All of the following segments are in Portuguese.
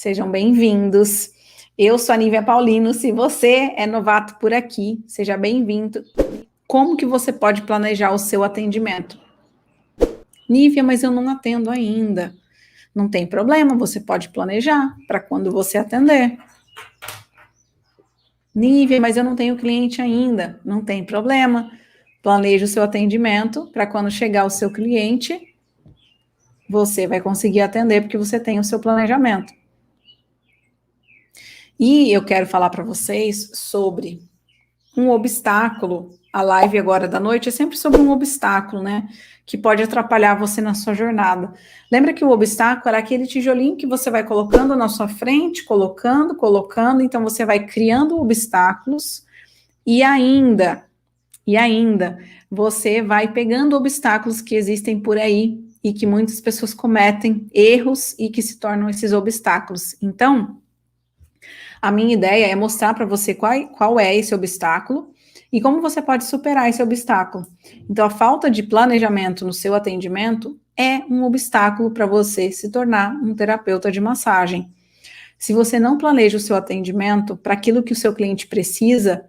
Sejam bem-vindos. Eu sou a Nívia Paulino. Se você é novato por aqui, seja bem-vindo. Como que você pode planejar o seu atendimento? Nívia, mas eu não atendo ainda. Não tem problema, você pode planejar para quando você atender. Nívia, mas eu não tenho cliente ainda. Não tem problema. Planeje o seu atendimento para quando chegar o seu cliente, você vai conseguir atender porque você tem o seu planejamento. E eu quero falar para vocês sobre um obstáculo. A live agora da noite é sempre sobre um obstáculo, né? Que pode atrapalhar você na sua jornada. Lembra que o obstáculo era aquele tijolinho que você vai colocando na sua frente, colocando, então você vai criando obstáculos e ainda você vai pegando obstáculos que existem por aí e que muitas pessoas cometem erros e que se tornam esses obstáculos. Então, a minha ideia é mostrar para você qual é esse obstáculo e como você pode superar esse obstáculo. Então, a falta de planejamento no seu atendimento é um obstáculo para você se tornar um terapeuta de massagem. Se você não planeja o seu atendimento para aquilo que o seu cliente precisa,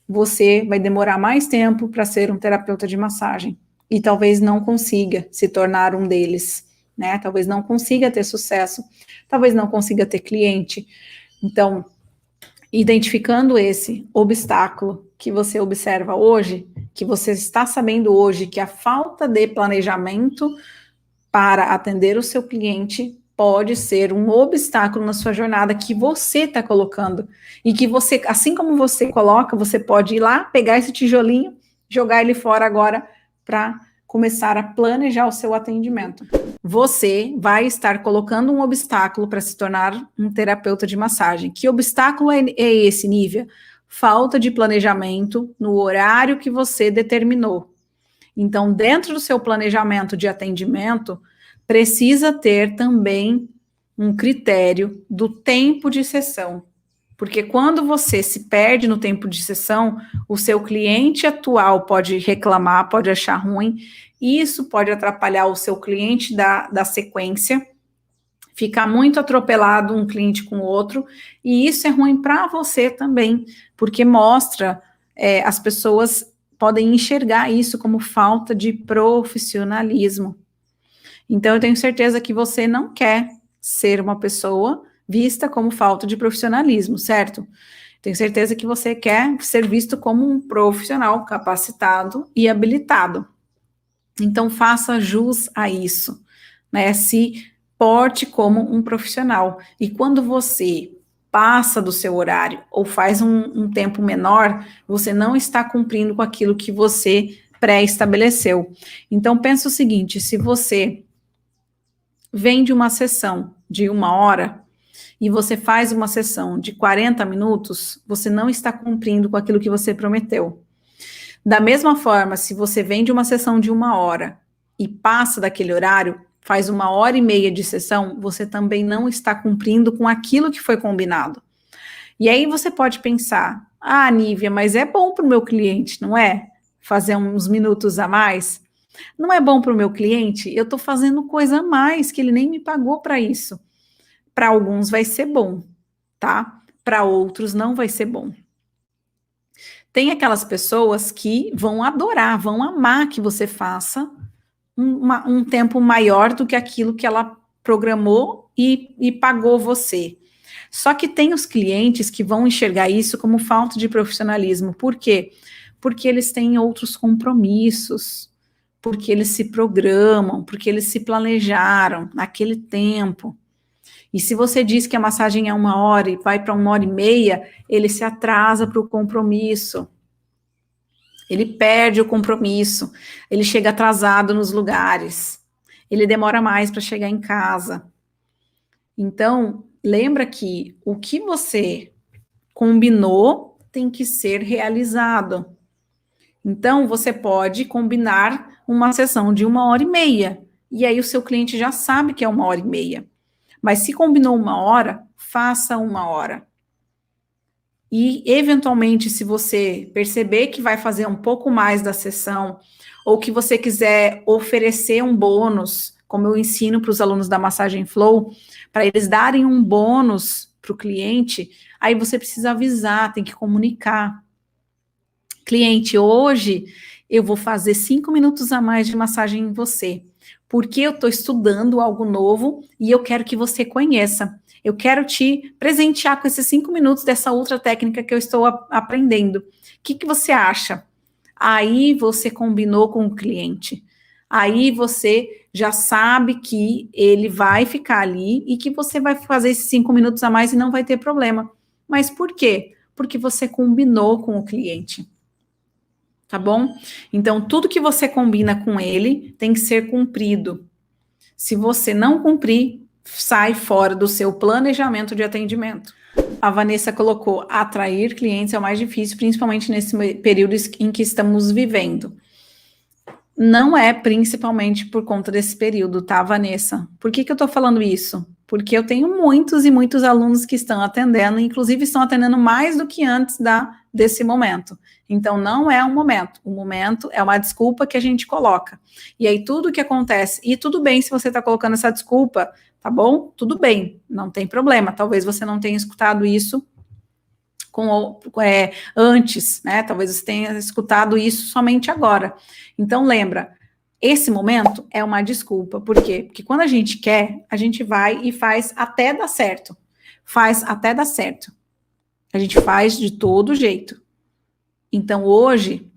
você vai demorar mais tempo para ser um terapeuta de massagem e talvez não consiga se tornar um deles, né? Talvez não consiga ter sucesso, talvez não consiga ter cliente. Então, identificando esse obstáculo que você observa hoje, que você está sabendo hoje que a falta de planejamento para atender o seu cliente pode ser um obstáculo na sua jornada que você está colocando e que você, assim como você coloca, você pode ir lá, pegar esse tijolinho, jogar ele fora agora para começar a planejar o seu atendimento. Você vai estar colocando um obstáculo para se tornar um terapeuta de massagem. Que obstáculo é esse, Nívia? Falta de planejamento no horário que você determinou. Então, dentro do seu planejamento de atendimento, precisa ter também um critério do tempo de sessão. Porque quando você se perde no tempo de sessão, o seu cliente atual pode reclamar, pode achar ruim, e isso pode atrapalhar o seu cliente da sequência, ficar muito atropelado um cliente com o outro, e isso é ruim para você também, porque mostra, as pessoas podem enxergar isso como falta de profissionalismo. Então, eu tenho certeza que você não quer ser uma pessoa vista como falta de profissionalismo, certo? Tenho certeza que você quer ser visto como um profissional capacitado e habilitado. Então, faça jus a isso, né? Se porte como um profissional. E quando você passa do seu horário ou faz um tempo menor, você não está cumprindo com aquilo que você pré-estabeleceu. Então, pensa o seguinte, se você vem de uma sessão de 1 hora e você faz uma sessão de 40 minutos, você não está cumprindo com aquilo que você prometeu. Da mesma forma, se você vem de uma sessão de 1 hora e passa daquele horário, faz 1h30 de sessão, você também não está cumprindo com aquilo que foi combinado. E aí você pode pensar, Nívia, mas é bom para o meu cliente, não é? Fazer uns minutos a mais? Não é bom para o meu cliente? Eu estou fazendo coisa a mais, que ele nem me pagou para isso. Para alguns vai ser bom, tá? Para outros não vai ser bom. Tem aquelas pessoas que vão adorar, vão amar que você faça um tempo maior do que aquilo que ela programou e pagou você. Só que tem os clientes que vão enxergar isso como falta de profissionalismo. Por quê? Porque eles têm outros compromissos, porque eles se programam, porque eles se planejaram naquele tempo. E se você diz que a massagem é 1 hora e vai para 1h30, ele se atrasa para o compromisso. Ele perde o compromisso, ele chega atrasado nos lugares, ele demora mais para chegar em casa. Então, lembra que o que você combinou tem que ser realizado. Então, você pode combinar uma sessão de 1h30, e aí o seu cliente já sabe que é 1h30. Mas se combinou 1 hora, faça 1 hora. E, eventualmente, se você perceber que vai fazer um pouco mais da sessão, ou que você quiser oferecer um bônus, como eu ensino para os alunos da Massagem Flow, para eles darem um bônus para o cliente, aí você precisa avisar, tem que comunicar. Cliente, hoje eu vou fazer 5 minutos a mais de massagem em você, porque eu estou estudando algo novo e eu quero que você conheça. Eu quero te presentear com esses 5 minutos dessa outra técnica que eu estou aprendendo. O que você acha? Aí você combinou com o cliente. Aí você já sabe que ele vai ficar ali e que você vai fazer esses 5 minutos a mais e não vai ter problema. Mas por quê? Porque você combinou com o cliente. Tá bom? Então, tudo que você combina com ele tem que ser cumprido. Se você não cumprir, sai fora do seu planejamento de atendimento. A Vanessa colocou: atrair clientes é o mais difícil, principalmente nesse período em que estamos vivendo. Não é principalmente por conta desse período, tá, Vanessa? Por que eu tô falando isso? Porque eu tenho muitos e muitos alunos que estão atendendo, inclusive estão atendendo mais do que antes desse momento. Então, não é um momento. O momento é uma desculpa que a gente coloca. E aí, tudo que acontece, e tudo bem se você está colocando essa desculpa, tá bom? Tudo bem, não tem problema. Talvez você não tenha escutado isso antes, né? Talvez você tenha escutado isso somente agora. Então, lembra, esse momento é uma desculpa. Por quê? Porque quando a gente quer, a gente vai e faz até dar certo. Faz até dar certo. A gente faz de todo jeito. Então, hoje,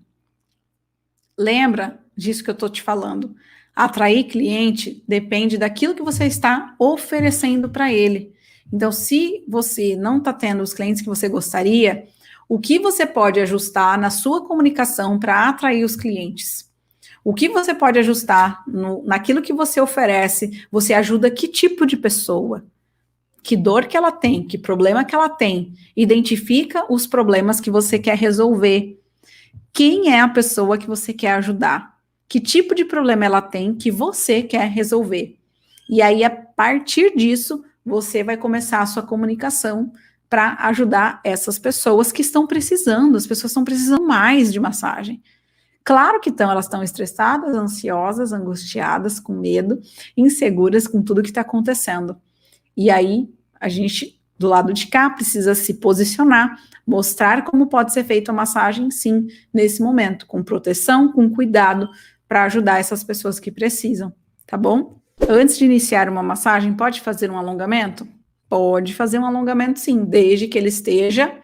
lembra disso que eu estou te falando. Atrair cliente depende daquilo que você está oferecendo para ele. Então, se você não está tendo os clientes que você gostaria, o que você pode ajustar na sua comunicação para atrair os clientes? O que você pode ajustar naquilo que você oferece? Você ajuda que tipo de pessoa? Que dor que ela tem? Que problema que ela tem? Identifica os problemas que você quer resolver. Quem é a pessoa que você quer ajudar? Que tipo de problema ela tem que você quer resolver? E aí, a partir disso, você vai começar a sua comunicação para ajudar essas pessoas que estão precisando. As pessoas estão precisando mais de massagem. Claro que estão, elas estão estressadas, ansiosas, angustiadas, com medo, inseguras com tudo que está acontecendo. E aí, a gente, do lado de cá, precisa se posicionar, mostrar como pode ser feita a massagem, sim, nesse momento, com proteção, com cuidado, para ajudar essas pessoas que precisam, tá bom? Antes de iniciar uma massagem, pode fazer um alongamento? Pode fazer um alongamento, sim, desde que ele esteja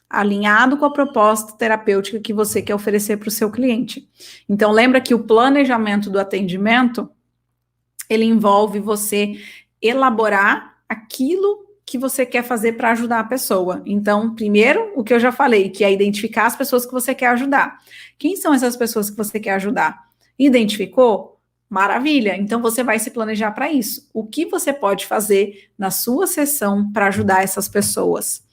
alinhado com a proposta terapêutica que você quer oferecer para o seu cliente. Então, lembra que o planejamento do atendimento, ele envolve você elaborar aquilo que você quer fazer para ajudar a pessoa. Então, primeiro, o que eu já falei, que é identificar as pessoas que você quer ajudar. Quem são essas pessoas que você quer ajudar? Identificou? Maravilha! Então, você vai se planejar para isso. O que você pode fazer na sua sessão para ajudar essas pessoas?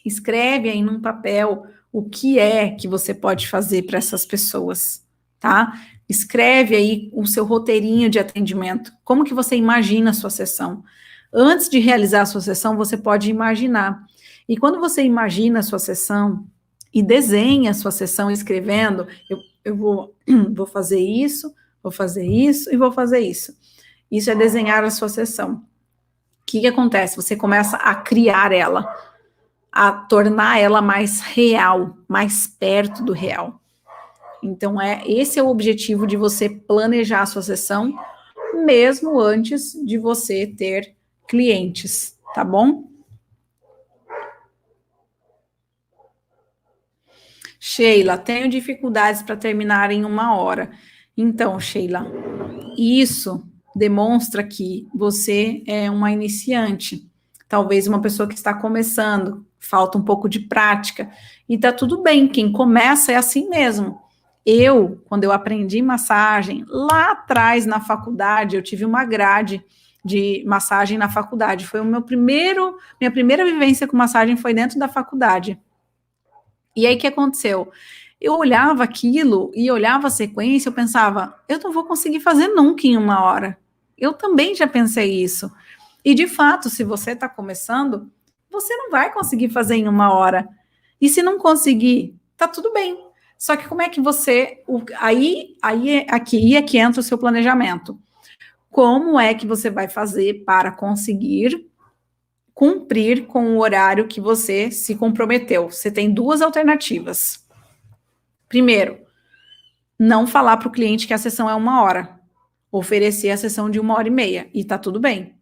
Escreve aí num papel o que é que você pode fazer para essas pessoas, tá? Escreve aí o seu roteirinho de atendimento. Como que você imagina a sua sessão? Antes de realizar a sua sessão, você pode imaginar. E quando você imagina a sua sessão e desenha a sua sessão escrevendo, eu vou fazer isso, vou fazer isso e vou fazer isso. Isso é desenhar a sua sessão. O que acontece? Você começa a criar ela, a tornar ela mais real, mais perto do real. Então, esse é o objetivo de você planejar a sua sessão, mesmo antes de você ter clientes, tá bom? Sheila, tenho dificuldades para terminar em 1 hora. Então, Sheila, isso demonstra que você é uma iniciante, talvez uma pessoa que está começando, falta um pouco de prática, e tá tudo bem, quem começa é assim mesmo. Quando eu aprendi massagem, lá atrás na faculdade, eu tive uma grade de massagem na faculdade, foi minha primeira vivência com massagem foi dentro da faculdade. E aí, o que aconteceu? Eu olhava aquilo e olhava a sequência, eu pensava, eu não vou conseguir fazer nunca em 1 hora. Eu também já pensei isso. E, de fato, se você está começando, você não vai conseguir fazer em 1 hora. E se não conseguir, tá tudo bem. Só que como é que você... Aqui é que entra o seu planejamento. Como é que você vai fazer para conseguir cumprir com o horário que você se comprometeu? Você tem duas alternativas. Primeiro, não falar para o cliente que a sessão é 1 hora. Oferecer a sessão de 1h30 e tá tudo bem.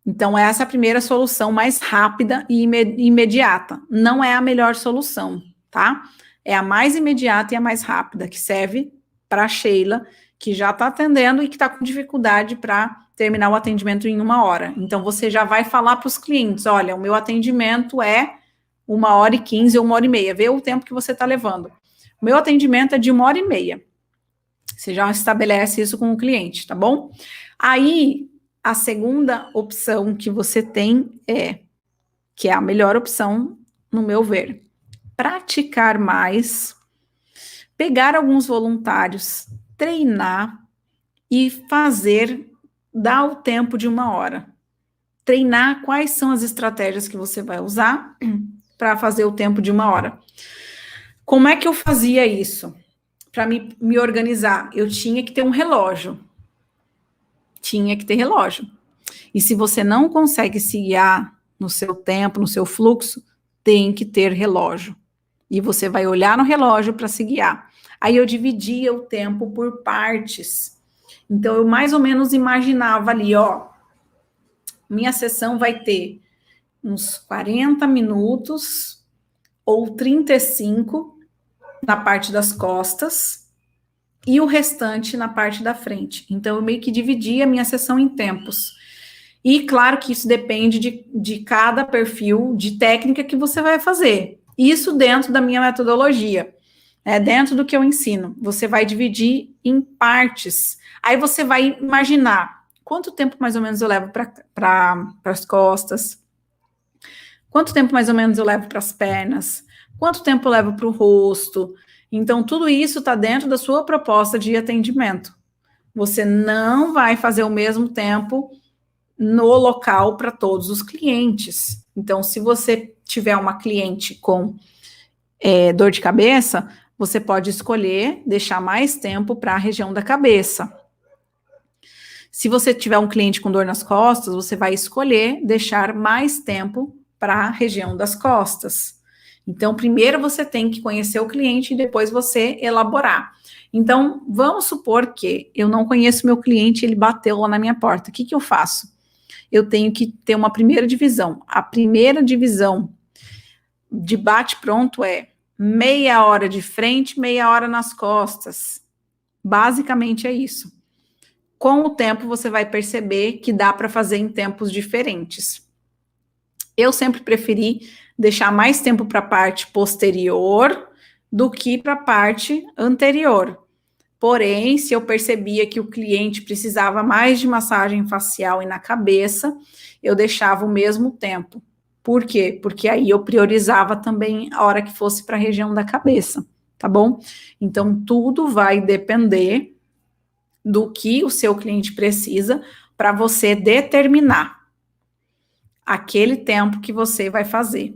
Então, essa é a primeira solução mais rápida e imediata. Não é a melhor solução, tá? É a mais imediata e a mais rápida, que serve para a Sheila, que já está atendendo e que está com dificuldade para terminar o atendimento em 1 hora. Então, você já vai falar para os clientes, olha, o meu atendimento é 1h15 ou 1h30, vê o tempo que você está levando. O meu atendimento é de 1h30. Você já estabelece isso com o cliente, tá bom? Aí, a segunda opção que você tem que é a melhor opção, no meu ver, praticar mais, pegar alguns voluntários, treinar e dar o tempo de 1 hora. Treinar quais são as estratégias que você vai usar para fazer o tempo de 1 hora. Como é que eu fazia isso? Para me organizar, eu tinha que ter um relógio. Tinha que ter relógio. E se você não consegue se guiar no seu tempo, no seu fluxo, tem que ter relógio. E você vai olhar no relógio para se guiar. Aí eu dividia o tempo por partes. Então, eu mais ou menos imaginava ali, ó, minha sessão vai ter uns 40 minutos ou 35 na parte das costas e o restante na parte da frente. Então, eu meio que dividia a minha sessão em tempos. E claro que isso depende de cada perfil de técnica que você vai fazer. Isso dentro da minha metodologia, dentro do que eu ensino. Você vai dividir em partes. Aí você vai imaginar quanto tempo mais ou menos eu levo para as costas, quanto tempo mais ou menos eu levo para as pernas, quanto tempo eu levo para o rosto. Então, tudo isso está dentro da sua proposta de atendimento. Você não vai fazer o mesmo tempo no local para todos os clientes. Então, se você tiver uma cliente com dor de cabeça, você pode escolher deixar mais tempo para a região da cabeça. Se você tiver um cliente com dor nas costas, você vai escolher deixar mais tempo para a região das costas. Então, primeiro você tem que conhecer o cliente e depois você elaborar. Então, vamos supor que eu não conheço meu cliente, ele bateu lá na minha porta. O que eu faço? Eu tenho que ter uma primeira divisão. A primeira divisão de bate-pronto é meia hora de frente, meia hora nas costas. Basicamente é isso. Com o tempo, você vai perceber que dá para fazer em tempos diferentes. Eu sempre preferi deixar mais tempo para a parte posterior do que para a parte anterior. Porém, se eu percebia que o cliente precisava mais de massagem facial e na cabeça, eu deixava o mesmo tempo. Por quê? Porque aí eu priorizava também a hora que fosse para a região da cabeça, tá bom? Então, tudo vai depender do que o seu cliente precisa para você determinar aquele tempo que você vai fazer,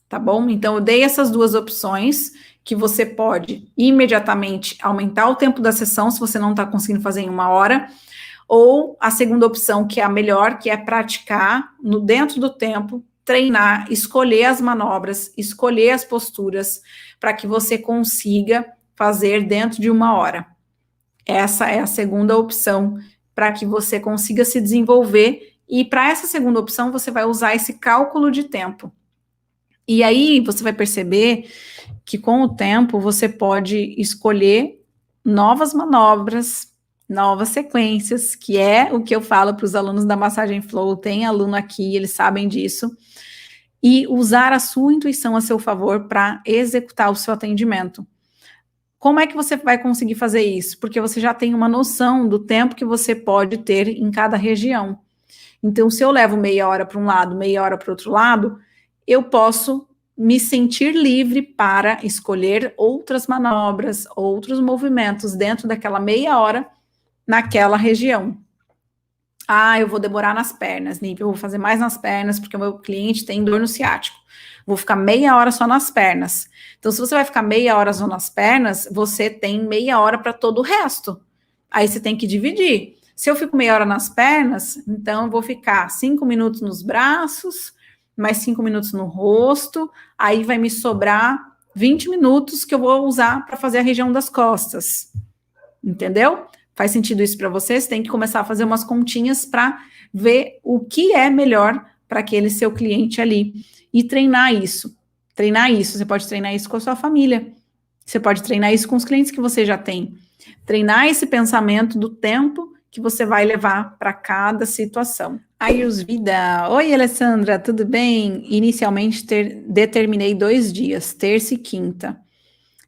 tá bom? Então, eu dei essas duas opções, que você pode imediatamente aumentar o tempo da sessão, se você não está conseguindo fazer em 1 hora, ou a segunda opção, que é a melhor, que é praticar dentro do tempo, treinar, escolher as manobras, escolher as posturas, para que você consiga fazer dentro de 1 hora. Essa é a segunda opção, para que você consiga se desenvolver, e para essa segunda opção, você vai usar esse cálculo de tempo. E aí, você vai perceber que com o tempo, você pode escolher novas manobras, novas sequências, que é o que eu falo para os alunos da Massagem Flow, tem aluno aqui, eles sabem disso, e usar a sua intuição a seu favor para executar o seu atendimento. Como é que você vai conseguir fazer isso? Porque você já tem uma noção do tempo que você pode ter em cada região. Então, se eu levo meia hora para um lado, meia hora para o outro lado, eu posso me sentir livre para escolher outras manobras, outros movimentos dentro daquela meia hora naquela região. Ah, eu vou demorar nas pernas, Nívia, eu vou fazer mais nas pernas porque o meu cliente tem dor no ciático. Vou ficar meia hora só nas pernas. Então, se você vai ficar meia hora só nas pernas, você tem meia hora para todo o resto. Aí você tem que dividir. Se eu fico meia hora nas pernas, então eu vou ficar 5 minutos nos braços, mais 5 minutos no rosto, aí vai me sobrar 20 minutos que eu vou usar para fazer a região das costas. Entendeu? Faz sentido isso para você? Você tem que começar a fazer umas continhas para ver o que é melhor para aquele seu cliente ali e treinar isso. Treinar isso, você pode treinar isso com a sua família. Você pode treinar isso com os clientes que você já tem. Treinar esse pensamento do tempo que você vai levar para cada situação. Ayurveda. Oi, Alessandra, tudo bem? Inicialmente determinei 2 dias, terça e quinta,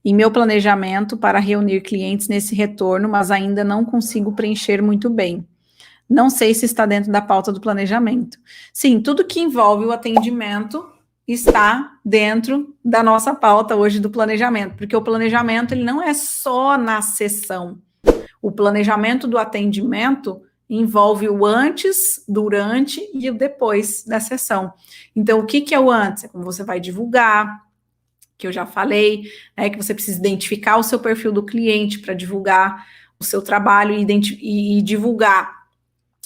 em meu planejamento para reunir clientes nesse retorno, mas ainda não consigo preencher muito bem. Não sei se está dentro da pauta do planejamento. Sim, tudo que envolve o atendimento está dentro da nossa pauta hoje do planejamento, porque o planejamento ele não é só na sessão. O planejamento do atendimento envolve o antes, durante e o depois da sessão. Então, o que é o antes? É como você vai divulgar, que eu já falei, né, que você precisa identificar o seu perfil do cliente para divulgar o seu trabalho e divulgar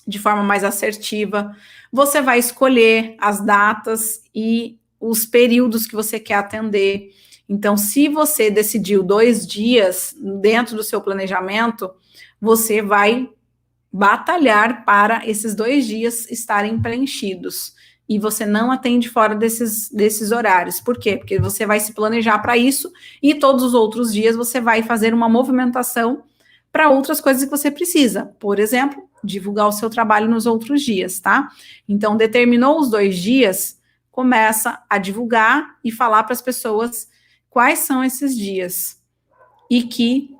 de forma mais assertiva. Você vai escolher as datas e os períodos que você quer atender. Então, se você decidiu 2 dias dentro do seu planejamento, você vai batalhar para esses 2 dias estarem preenchidos. E você não atende fora desses horários. Por quê? Porque você vai se planejar para isso e todos os outros dias você vai fazer uma movimentação para outras coisas que você precisa. Por exemplo, divulgar o seu trabalho nos outros dias, tá? Então, determinou os 2 dias, começa a divulgar e falar para as pessoas quais são esses dias e que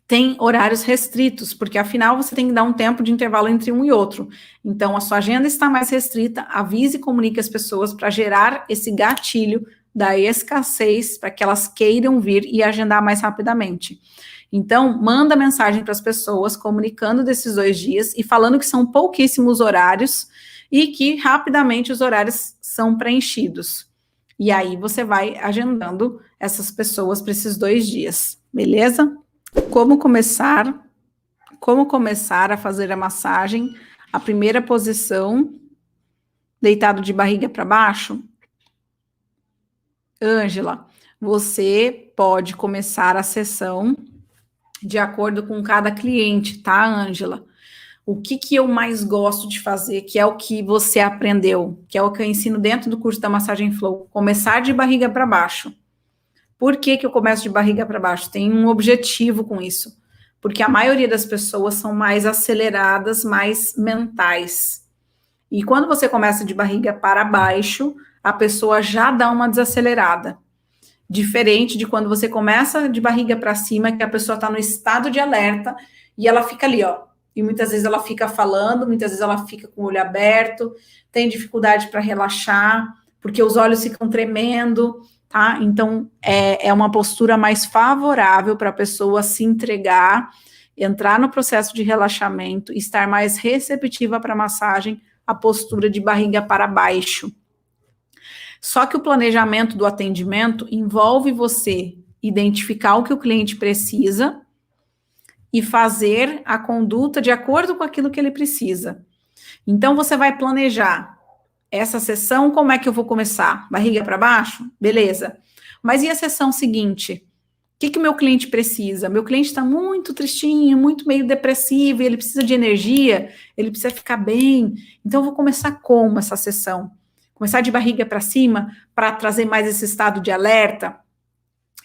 tem horários restritos, porque afinal você tem que dar um tempo de intervalo entre um e outro. Então, a sua agenda está mais restrita, avise e comunique as pessoas para gerar esse gatilho da escassez, para que elas queiram vir e agendar mais rapidamente. Então, manda mensagem para as pessoas, comunicando desses 2 dias e falando que são pouquíssimos horários e que rapidamente os horários são preenchidos. E aí você vai agendando essas pessoas para esses 2 dias, beleza? Como começar a fazer a massagem? A primeira posição, deitado de barriga para baixo. Ângela, você pode começar a sessão de acordo com cada cliente, tá, Ângela? O que eu mais gosto de fazer, que é o que você aprendeu, que é o que eu ensino dentro do curso da Massagem Flow, começar de barriga para baixo. Por que eu começo de barriga para baixo? Tem um objetivo com isso. Porque a maioria das pessoas são mais aceleradas, mais mentais. E quando você começa de barriga para baixo, a pessoa já dá uma desacelerada. Diferente de quando você começa de barriga para cima, que a pessoa está no estado de alerta e ela fica ali, ó. E muitas vezes ela fica falando, muitas vezes ela fica com o olho aberto, tem dificuldade para relaxar, porque os olhos ficam tremendo, tá? Então, é uma postura mais favorável para a pessoa se entregar, entrar no processo de relaxamento, estar mais receptiva para a massagem, a postura de barriga para baixo. Só que o planejamento do atendimento envolve você identificar o que o cliente precisa e fazer a conduta de acordo com aquilo que ele precisa. Então, você vai planejar essa sessão, como é que eu vou começar? Barriga para baixo? Beleza. Mas e a sessão seguinte? O que o meu cliente precisa? Meu cliente está muito tristinho, muito meio depressivo, ele precisa de energia, ele precisa ficar bem. Então, eu vou começar como essa sessão? Começar de barriga para cima, para trazer mais esse estado de alerta.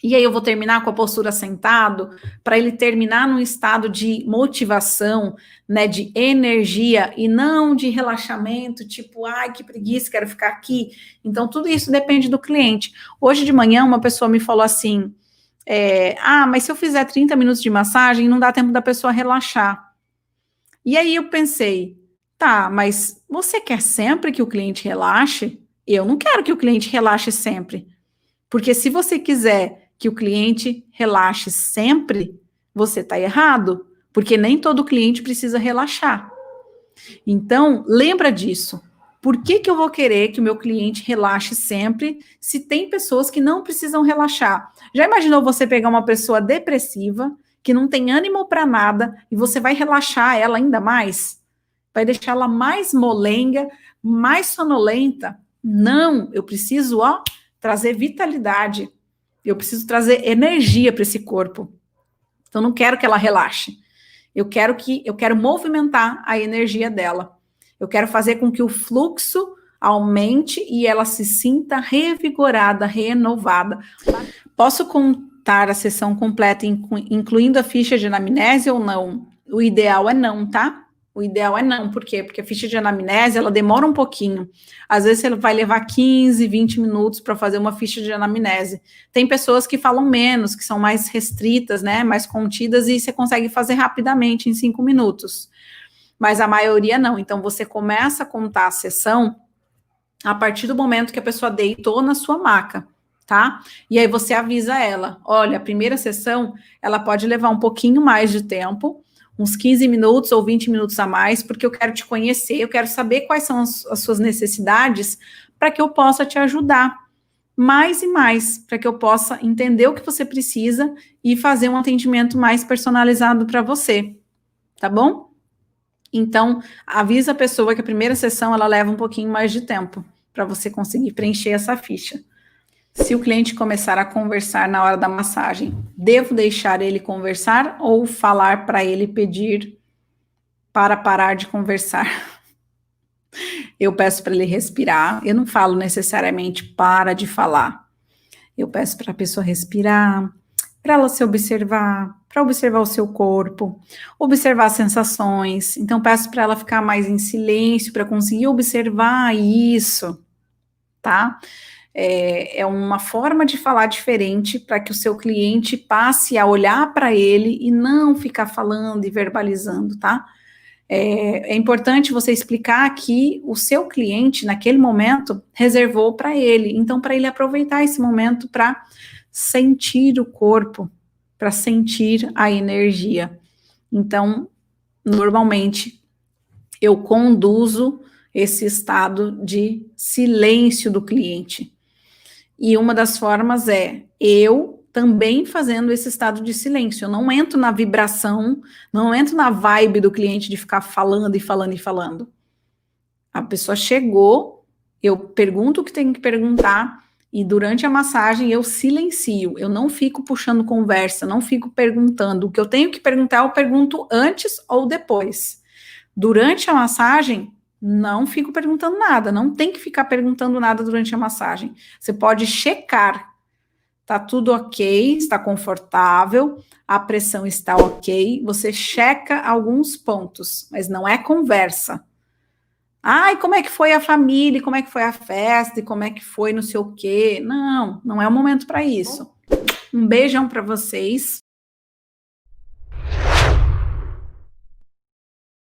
E aí eu vou terminar com a postura sentado, para ele terminar num estado de motivação, né, de energia, e não de relaxamento, tipo, ai, que preguiça, quero ficar aqui. Então, tudo isso depende do cliente. Hoje de manhã, uma pessoa me falou assim, mas se eu fizer 30 minutos de massagem, não dá tempo da pessoa relaxar. E aí eu pensei, tá, mas você quer sempre que o cliente relaxe? Eu não quero que o cliente relaxe sempre. Porque se você quiser que o cliente relaxe sempre, você está errado. Porque nem todo cliente precisa relaxar. Então, lembra disso. Por que que eu vou querer que o meu cliente relaxe sempre, se tem pessoas que não precisam relaxar? Já imaginou você pegar uma pessoa depressiva, que não tem ânimo para nada, e você vai relaxar ela ainda mais? Vai deixar ela mais molenga, mais sonolenta? Não, eu preciso, trazer vitalidade. Eu preciso trazer energia para esse corpo. Então, não quero que ela relaxe. Eu quero movimentar a energia dela. Eu quero fazer com que o fluxo aumente e ela se sinta revigorada, renovada. Posso contar a sessão completa, incluindo a ficha de anamnese ou não? O ideal é não, tá? O ideal é não, por quê? Porque a ficha de anamnese, ela demora um pouquinho. Às vezes, você vai levar 15, 20 minutos para fazer uma ficha de anamnese. Tem pessoas que falam menos, que são mais restritas, né, mais contidas, e você consegue fazer rapidamente, em 5 minutos. Mas a maioria não. Então, você começa a contar a sessão a partir do momento que a pessoa deitou na sua maca, tá? E aí você avisa ela, olha, a primeira sessão, ela pode levar um pouquinho mais de tempo, uns 15 minutos ou 20 minutos a mais, porque eu quero te conhecer, eu quero saber quais são as suas necessidades, para que eu possa te ajudar mais e mais, para que eu possa entender o que você precisa e fazer um atendimento mais personalizado para você, tá bom? Então, avisa a pessoa que a primeira sessão, ela leva um pouquinho mais de tempo, para você conseguir preencher essa ficha. Se o cliente começar a conversar na hora da massagem, devo deixar ele conversar ou falar para ele pedir para parar de conversar? Eu peço para ele respirar, eu não falo necessariamente para de falar. Eu peço para a pessoa respirar, para ela se observar, para observar o seu corpo, observar as sensações. Então, peço para ela ficar mais em silêncio, para conseguir observar isso, tá? É uma forma de falar diferente para que o seu cliente passe a olhar para ele e não ficar falando e verbalizando, tá? É importante você explicar que o seu cliente, naquele momento, reservou para ele. Então, para ele aproveitar esse momento para sentir o corpo, para sentir a energia. Então, normalmente, eu conduzo esse estado de silêncio do cliente. E uma das formas é eu também fazendo esse estado de silêncio. Eu não entro na vibração, não entro na vibe do cliente de ficar falando e falando e falando. A pessoa chegou, eu pergunto o que tem que perguntar e durante a massagem eu silencio. Eu não fico puxando conversa, não fico perguntando. O que eu tenho que perguntar, eu pergunto antes ou depois. Durante a massagem, não fico perguntando nada, não tem que ficar perguntando nada durante a massagem. Você pode checar, tá tudo ok, está confortável, a pressão está ok, você checa alguns pontos, mas não é conversa. Ai, como é que foi a família, como é que foi a festa, e como é que foi não sei o quê. Não, não é o momento para isso. Um beijão para vocês.